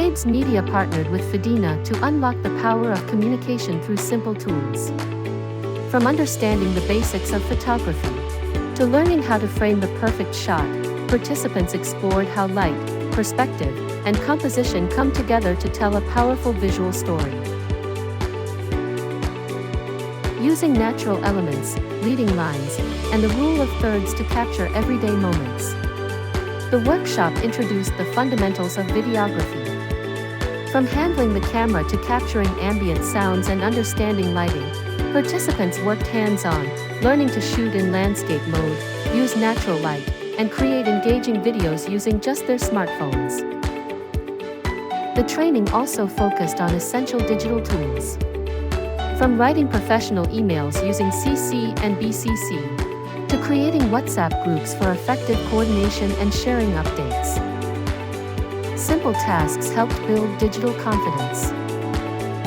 Kabes Media partnered with FEDINA to unlock the power of communication through simple tools. From understanding the basics of photography to learning how to frame the perfect shot, participants explored how light, perspective, and composition come together to tell a powerful visual story. Using natural elements, leading lines, and the rule of thirds to capture everyday moments. The workshop introduced the fundamentals of videography. From handling the camera to capturing ambient sounds and understanding lighting, participants worked hands-on, learning to shoot in landscape mode, use natural light, and create engaging videos using just their smartphones. The training also focused on essential digital tools. From writing professional emails using CC and BCC, to creating WhatsApp groups for effective coordination and sharing updates. Simple tasks helped build digital confidence.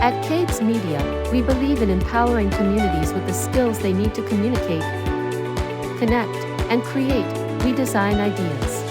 At Kabes Media, we believe in empowering communities with the skills they need to communicate, connect, and create. We design ideas.